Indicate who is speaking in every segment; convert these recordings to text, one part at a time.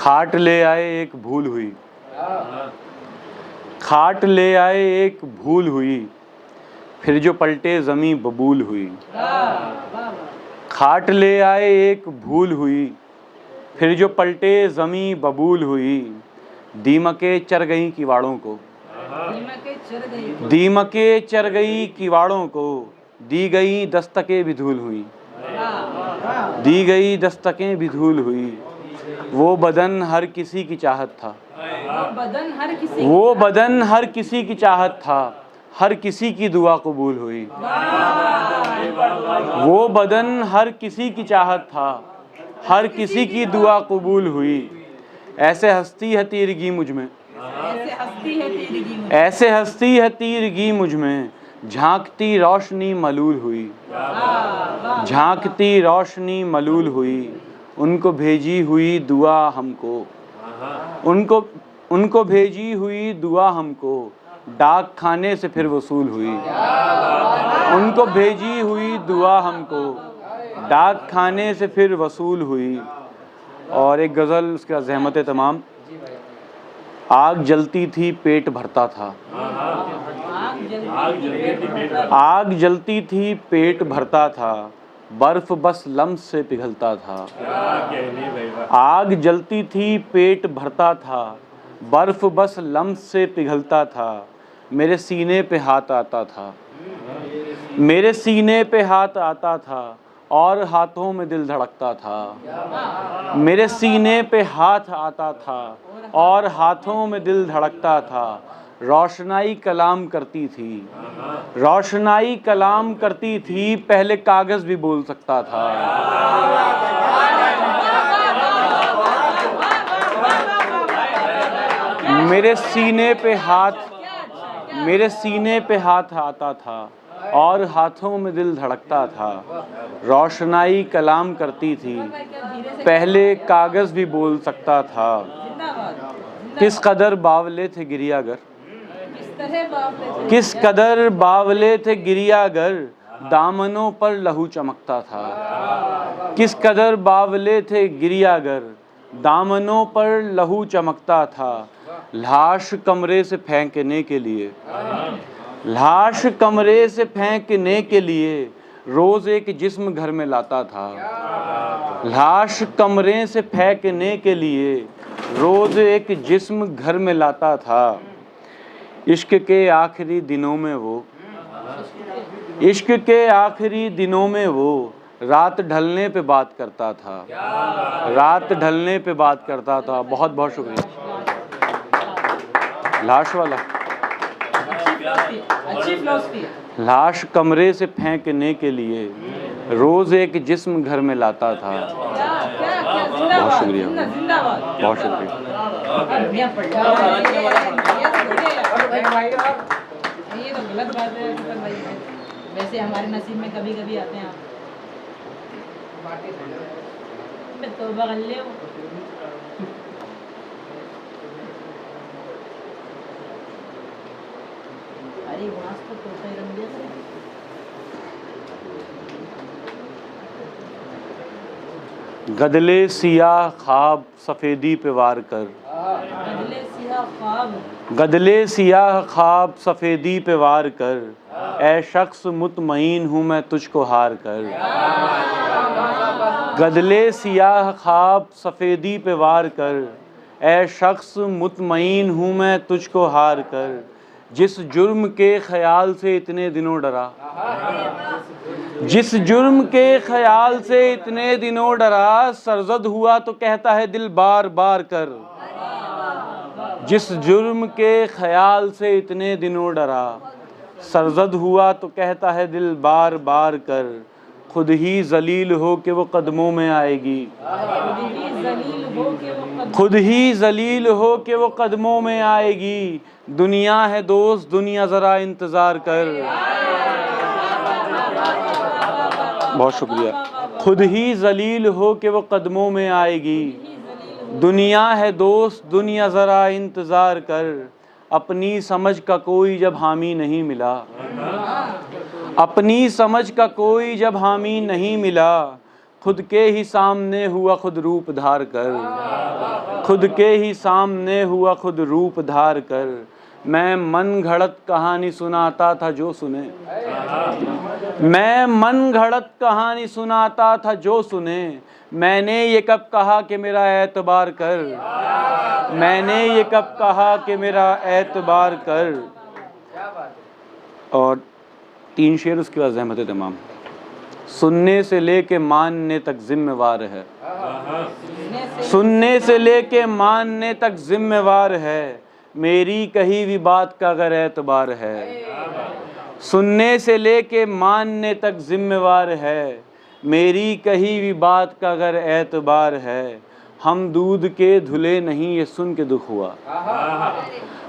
Speaker 1: खाट ले आए एक भूल हुई, खाट ले आए एक भूल हुई, फिर जो पलटे ज़मी बबूल हुई। खाट ले आए एक भूल हुई, फिर जो पलटे ज़मी बबूल हुई। दीमके चर गई किवाड़ों को, दीमके चर गई किवाड़ों को, दी गई दस्तकें भी धूल हुई, दी गई दस्तकें भी धूल हुई। वो बदन हर किसी की चाहत था, वो बदन हर किसी की चाहत था, हर किसी की दुआ कबूल हुई। वो बदन हर किसी की चाहत था, हर किसी की दुआ कबूल हुई। ऐसे हस्ती है तीरगी मुझ में, ऐसे हस्ती है तीरगी मुझ में, झांकती रोशनी मलूल हुई, झांकती रोशनी मलूल हुई। उनको भेजी हुई दुआ हमको, उनको भेजी हुई दुआ हमको, डाक खाने से फिर वसूल हुई। उनको भेजी हुई दुआ हमको, डाक खाने से फिर वसूल हुई। और एक गज़ल उसका ज़हमत तमाम। आग जलती थी पेट भरता था, आग जलती थी पेट भरता था, बर्फ बस लम्स से पिघलता था। आग जलती थी पेट भरता था, बर्फ बस लम्स से पिघलता था। मेरे सीने पे हाथ आता था, मेरे सीने पे हाथ आता था, और हाथों में दिल धड़कता था। मेरे सीने पे हाथ आता था, और हाथों में दिल धड़कता था। रोशनाई कलाम करती थी, रोशनाई कलाम करती थी, पहले कागज़ भी बोल सकता था। मेरे सीने पे हाथ, मेरे सीने पे हाथ आता था, और हाथों में दिल धड़कता था। रोशनाई कलाम करती थी, पहले कागज़ भी बोल सकता था। किस कदर बावले थे गिरियागर, किस कदर बावले थे गिरियागर, दामनों पर लहू चमकता था। किस कदर बावले थे गिरियागर, दामनों पर लहू चमकता था। लाश कमरे से फेंकने के लिए, लाश कमरे से फेंकने के लिए, रोज़ एक जिस्म घर में लाता था। लाश कमरे से फेंकने के लिए, रोज़ एक जिस्म घर में लाता था। इश्क के आखिरी दिनों में वो, इश्क के आखिरी दिनों में वो, रात ढलने पे बात करता था, रात ढलने पे बात करता था। बहुत बहुत शुक्रिया। लाश वाला, अच्छी फिलॉसफी है। लाश कमरे से फेंकने के लिए, रोज़ एक जिस्म घर में लाता था। बहुत शुक्रिया, बहुत शुक्रिया।
Speaker 2: ये तो गलत बात है भाई, वैसे हमारे नसीब में कभी कभी आते हैं आप तो बगल ले हो। अरे वहाँ तो तोता ही रंग दिया।
Speaker 1: गदले सियाह ख्वाब सफ़ेदी पे वार कर,
Speaker 2: गदले सियाह ख्वाब,
Speaker 1: गदले सियाह ख्वाब सफ़ेदी पे वार कर, ए शख्स मुतमईन हूँ मैं तुझको हार कर। गदले सियाह ख्वाब सफ़ेदी पे वार कर, ए शख्स मुतमईन हूँ मैं तुझको हार कर। जिस जुर्म के ख्याल से इतने दिनों डरा, जिस जुर्म के ख्याल से इतने दिनों डरा, सरजद हुआ तो कहता है दिल बार बार कर। जिस जुर्म के ख्याल से इतने दिनों डरा, सरजद हुआ तो कहता है दिल बार बार कर। खुद ही जलील हो के वो कदमों में आएगी, खुद ही जलील हो के वो कदमों में आएगी। दुनिया है दोस्त, दुनिया ज़रा इंतज़ार कर। बहुत शुक्रिया। खुद ही जलील हो के वो कदमों में आएगी। दुनिया है दोस्त, दुनिया ज़रा इंतज़ार कर। अपनी समझ का कोई जब हामी नहीं मिला, अपनी समझ का कोई जब हामी नहीं मिला, खुद के ही सामने हुआ खुद रूप धार कर, खुद के ही सामने हुआ खुद रूप धार कर। मैं मन घड़त कहानी सुनाता था जो सुने, मैं मन घड़त कहानी सुनाता था जो सुने। मैंने ये कब कहा कि मेरा एतबार कर, मैंने ये कब कहा कि मेरा एतबार कर। और 3 शेर उसके बाद ज़हमत तमाम। सुनने से लेके मानने तक जिम्मेवार है, सुनने से लेके मानने तक जिम्मेवार है। मेरी कही हुई बात का अगर एतबार है, सुनने से लेके मानने तक जिम्मेवार है। मेरी कही हुई बात का अगर एतबार है। हम दूध के धुले नहीं ये सुन के दुख हुआ,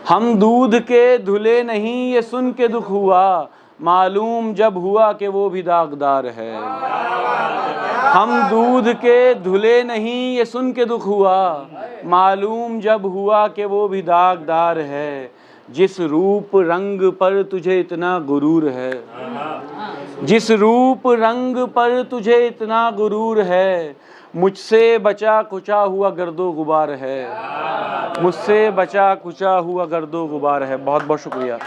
Speaker 1: हम दूध के धुले नहीं ये सुन के दुख हुआ। मालूम जब हुआ कि वो भी दागदार है। हम दूध के धुले नहीं ये सुन के दुख हुआ। मालूम जब हुआ कि वो भी दागदार है। जिस रूप रंग पर तुझे इतना गुरूर है, जिस रूप रंग पर तुझे इतना गुरूर है। मुझसे बचा कुचा हुआ गर्दो गुबार है, मुझसे बचा कुचा हुआ गर्दो गुबार है। बहुत बहुत शुक्रिया।